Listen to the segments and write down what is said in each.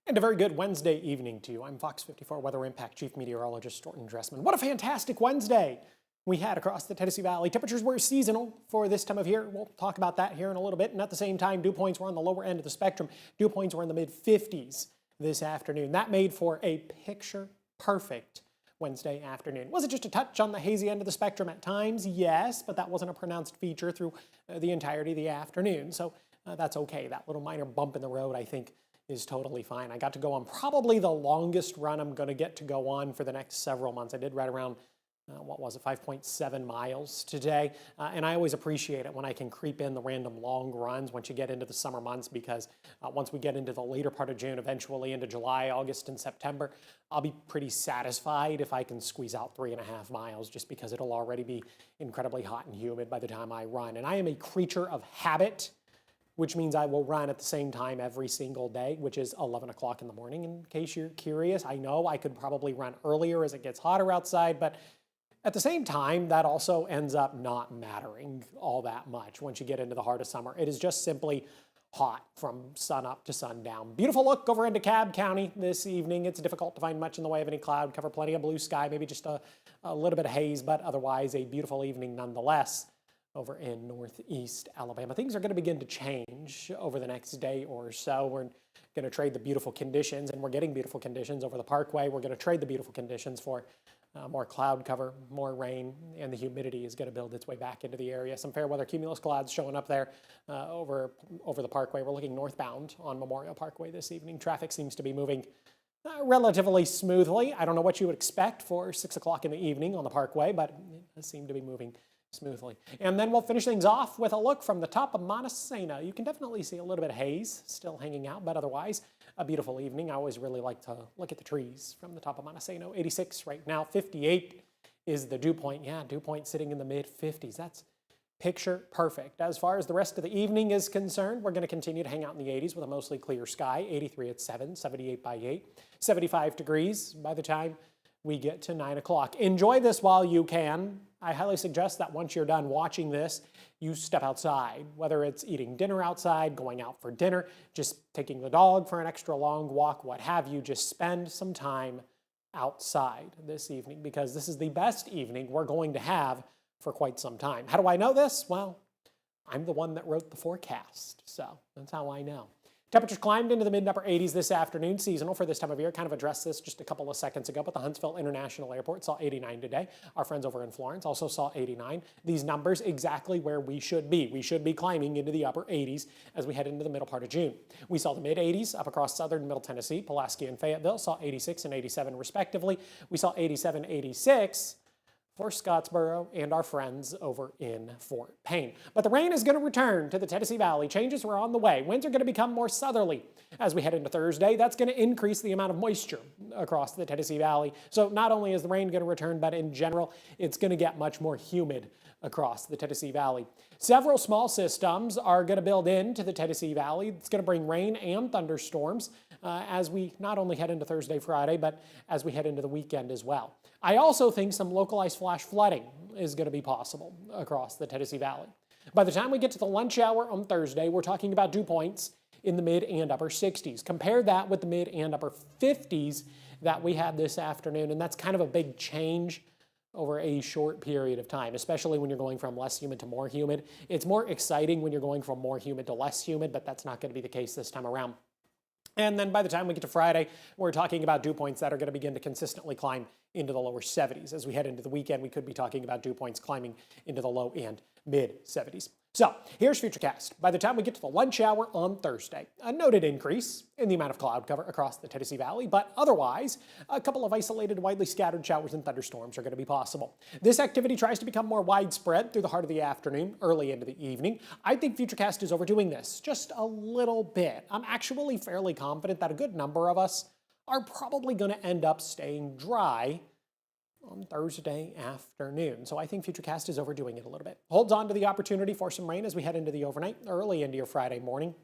And a very good Wednesday evening to you. I'm FOX54 Weather Impact Chief Meteorologist Dressman. What a fantastic Wednesday we had across the Tennessee Valley. Temperatures were seasonal for this time of year. We'll talk about that here in a little bit. And at the same time, dew points were on the lower end of the spectrum. Dew points were in the mid-50s this afternoon. That made for a picture-perfect Wednesday afternoon. Was it just a touch on the hazy end of the spectrum at times? Yes, but that wasn't a pronounced feature through the entirety of the afternoon. So that's okay. That little minor bump in the road, I think, is totally fine. I got to go on probably the longest run I'm going to get to go on for the next several months. I did right around, 5.7 miles today. And I always appreciate it when I can creep in the random long runs once you get into the summer months, because once we get into the later part of June, eventually into July, August, and September, I'll be pretty satisfied if I can squeeze out 3.5 miles, just because it'll already be incredibly hot and humid by the time I run. And I am a creature of habit, which means I will run at the same time every single day, which is 11 o'clock in the morning, in case you're curious. I know I could probably run earlier as it gets hotter outside, but at the same time, that also ends up not mattering all that much once you get into the heart of summer. It is just simply hot from sun up to sundown. Beautiful look over into Cobb County this evening. It's difficult to find much in the way of any cloud cover, plenty of blue sky, maybe just a little bit of haze, but otherwise a beautiful evening nonetheless. Over in northeast Alabama, things are going to begin to change over the next day or so. We're going to trade the beautiful conditions, and we're getting beautiful conditions over the Parkway. We're going to trade the beautiful conditions for more cloud cover, more rain, and the humidity is going to build its way back into the area. Some fair weather cumulus clouds showing up there over the Parkway. We're looking northbound on Memorial Parkway this evening. Traffic seems to be moving relatively smoothly. I don't know what you would expect for 6 o'clock in the evening on the Parkway, but it does seem to be moving smoothly. And then we'll finish things off with a look from the top of Montesano. You can definitely see a little bit of haze still hanging out, but otherwise a beautiful evening. I always really like to look at the trees from the top of Montesano. 86 right now, 58 is the dew point. Yeah, dew point sitting in the mid-50s. That's picture perfect. As far as the rest of the evening is concerned, we're going to continue to hang out in the 80s with a mostly clear sky. 83 at 7, 78 by 8, 75 degrees by the time we get to 9 o'clock. Enjoy this while you can. I highly suggest that once you're done watching this, you step outside, whether it's eating dinner outside, going out for dinner, just taking the dog for an extra long walk, what have you. Just spend some time outside this evening, because this is the best evening we're going to have for quite some time. How do I know this? Well, I'm the one that wrote the forecast, so that's how I know. Temperatures climbed into the mid and upper 80s this afternoon, seasonal for this time of year. Kind of addressed this just a couple of seconds ago, but the Huntsville International Airport saw 89 today. Our friends over in Florence also saw 89. These numbers exactly where we should be. We should be climbing into the upper 80s as we head into the middle part of June. We saw the mid 80s up across southern and middle Tennessee. Pulaski and Fayetteville saw 86 and 87 respectively. We saw 87, 86 for Scottsboro and our friends over in Fort Payne. But the rain is going to return to the Tennessee Valley. Changes are on the way. Winds are going to become more southerly as we head into Thursday. That's going to increase the amount of moisture across the Tennessee Valley. So not only is the rain going to return, but in general, it's going to get much more humid across the Tennessee Valley. Several small systems are going to build into the Tennessee Valley. It's going to bring rain and thunderstorms as we not only head into Thursday, Friday, but as we head into the weekend as well. I also think some localized flash flooding is going to be possible across the Tennessee Valley. By the time we get to the lunch hour on Thursday, we're talking about dew points in the mid and upper 60s. Compare that with the mid and upper 50s that we had this afternoon, and that's kind of a big change over a short period of time, especially when you're going from less humid to more humid. It's more exciting when you're going from more humid to less humid, but that's not going to be the case this time around. And then by the time we get to Friday, we're talking about dew points that are going to begin to consistently climb into the lower 70s. As we head into the weekend, we could be talking about dew points climbing into the low and mid 70s. So here's Futurecast. By the time we get to the lunch hour on Thursday, a noted increase in the amount of cloud cover across the Tennessee Valley, but otherwise, a couple of isolated, widely scattered showers and thunderstorms are going to be possible. This activity tries to become more widespread through the heart of the afternoon, early into the evening. I think Futurecast is overdoing this just a little bit. I'm actually fairly confident that a good number of us are probably going to end up staying dry on Thursday afternoon. So I think Futurecast is overdoing it a little bit. Holds on to the opportunity for some rain as we head into the overnight, early into your Friday morning.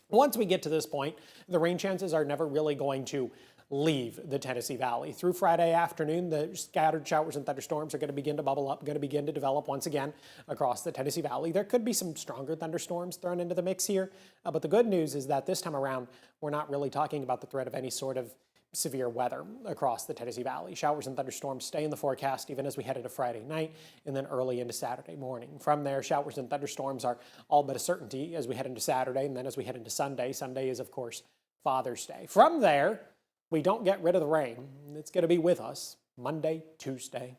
Once we get to this point, the rain chances are never really going to leave the Tennessee Valley. Through Friday afternoon, the scattered showers and thunderstorms are going to begin to bubble up, going to begin to develop once again across the Tennessee Valley. There could be some stronger thunderstorms thrown into the mix here, but the good news is that this time around, we're not really talking about the threat of any sort of severe weather across the Tennessee Valley. Showers and thunderstorms stay in the forecast even as we head into Friday night and then early into Saturday morning. From there, showers and thunderstorms are all but a certainty as we head into Saturday and then as we head into Sunday. Sunday is, of course, Father's Day. From there, we don't get rid of the rain. It's going to be with us Monday, Tuesday,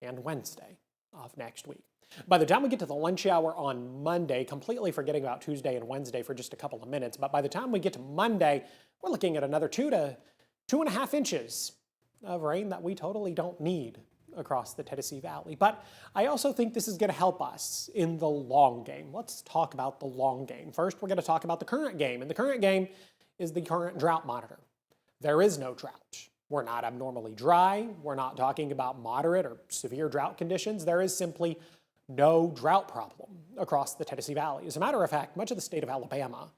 and Wednesday of next week. By the time we get to the lunch hour on Monday, completely forgetting about Tuesday and Wednesday for just a couple of minutes, but by the time we get to Monday, we're looking at another 2 to 2.5 inches of rain that we totally don't need across the Tennessee Valley. But I also think this is going to help us in the long game. Let's talk about the long game. First, we're going to talk about the current game, and the current game is the current drought monitor. There is no drought. We're not abnormally dry. We're not talking about moderate or severe drought conditions. There is simply no drought problem across the Tennessee Valley. As a matter of fact, much of the state of Alabama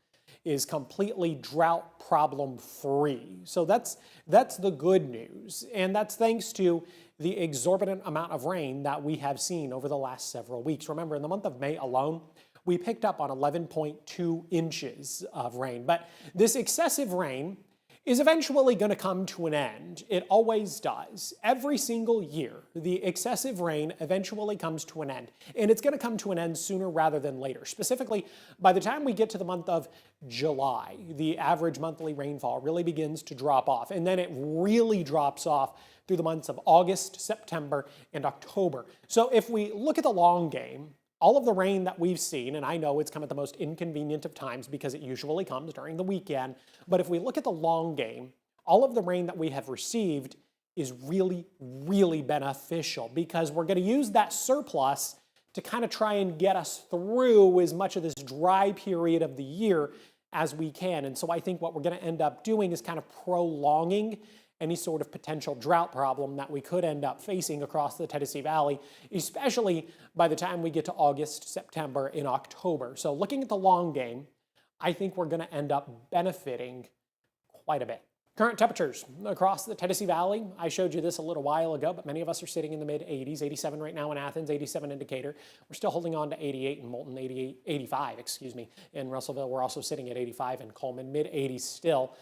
is completely drought problem free. So that's the good news. And that's thanks to the exorbitant amount of rain that we have seen over the last several weeks. Remember, in the month of May alone, we picked up on 11.2 inches of rain. But this excessive rain is eventually going to come to an end. It always does. Every single year, the excessive rain eventually comes to an end. And it's going to come to an end sooner rather than later. Specifically, by the time we get to the month of July, the average monthly rainfall really begins to drop off. And then it really drops off through the months of August, September, and October. So if we look at the long game, all of the rain that we've seen, and I know it's come at the most inconvenient of times because it usually comes during the weekend, but if we look at the long game, all of the rain that we have received is really, really beneficial because we're going to use that surplus to kind of try and get us through as much of this dry period of the year as we can. And so I think what we're going to end up doing is kind of prolonging any sort of potential drought problem that we could end up facing across the Tennessee Valley, especially by the time we get to August, September, and October. So looking at the long game, I think we're going to end up benefiting quite a bit. Current temperatures across the Tennessee Valley. I showed you this a little while ago, but many of us are sitting in the mid-80s, 87 right now in Athens, 87 in Decatur. We're still holding on to 88 in Moulton, 85 in Russellville. We're also sitting at 85 in Coleman, mid-80s still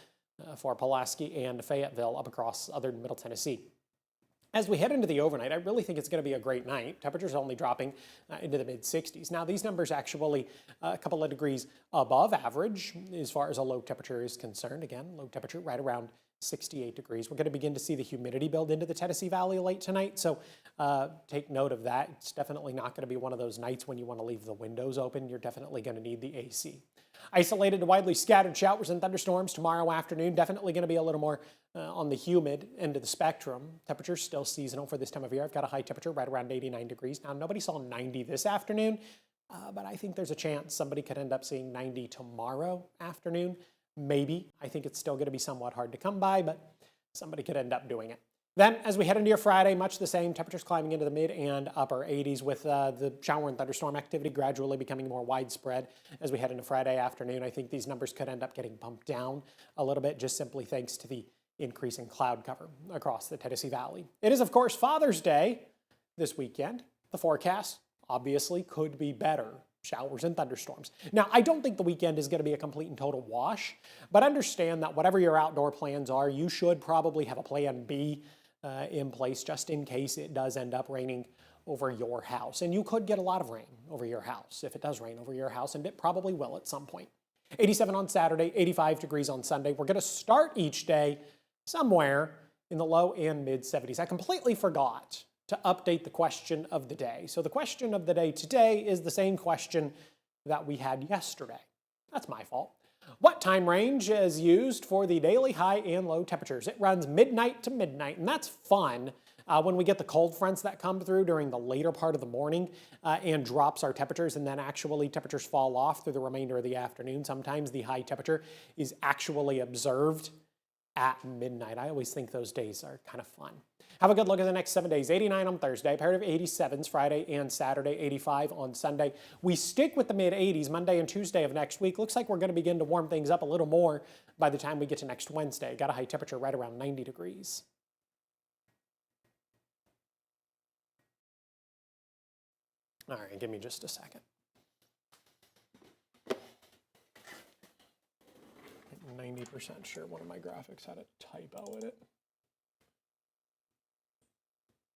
for Pulaski and Fayetteville up across southern Middle Tennessee. As we head into the overnight, I really think it's going to be a great night. Temperatures only dropping into the mid-60s. Now, these numbers actually a couple of degrees above average as far as a low temperature is concerned. Again, low temperature right around 68 degrees. We're going to begin to see the humidity build into the Tennessee Valley late tonight, so take note of that. It's definitely not going to be one of those nights when you want to leave the windows open. You're definitely going to need the AC. Isolated to widely scattered showers and thunderstorms tomorrow afternoon. Definitely going to be a little more on the humid end of the spectrum. Temperatures still seasonal for this time of year. I've got a high temperature right around 89 degrees. Now, nobody saw 90 this afternoon, but I think there's a chance somebody could end up seeing 90 tomorrow afternoon. Maybe. I think it's still going to be somewhat hard to come by, but somebody could end up doing it. Then, as we head into your Friday, much the same, temperatures climbing into the mid and upper 80s with the shower and thunderstorm activity gradually becoming more widespread as we head into Friday afternoon. I think these numbers could end up getting bumped down a little bit just simply thanks to the increase in cloud cover across the Tennessee Valley. It is, of course, Father's Day this weekend. The forecast obviously could be better. Showers and thunderstorms. Now, I don't think the weekend is going to be a complete and total wash, but understand that whatever your outdoor plans are, you should probably have a plan B in place just in case it does end up raining over your house. And you could get a lot of rain over your house if it does rain over your house, and it probably will at some point. 87 on Saturday, 85 degrees on Sunday. We're going to start each day somewhere in the low and mid 70s. I completely forgot to update the question of the day. So the question of the day today is the same question that we had yesterday. That's my fault. What time range is used for the daily high and low temperatures? It runs midnight to midnight, and that's fun when we get the cold fronts that come through during the later part of the morning and drops our temperatures, and then actually temperatures fall off through the remainder of the afternoon. Sometimes the high temperature is actually observed at midnight. I always think those days are kind of fun. Have a good look at the next 7 days. 89 on Thursday, a pair of 87s Friday and Saturday, 85 on Sunday. We stick with the mid-80s Monday and Tuesday of next week. Looks like we're going to begin to warm things up a little more by the time we get to next Wednesday. Got a high temperature right around 90 degrees. All right, give me just a second. 90% sure one of my graphics had a typo in it.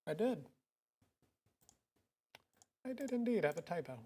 I did. I did indeed have a typo.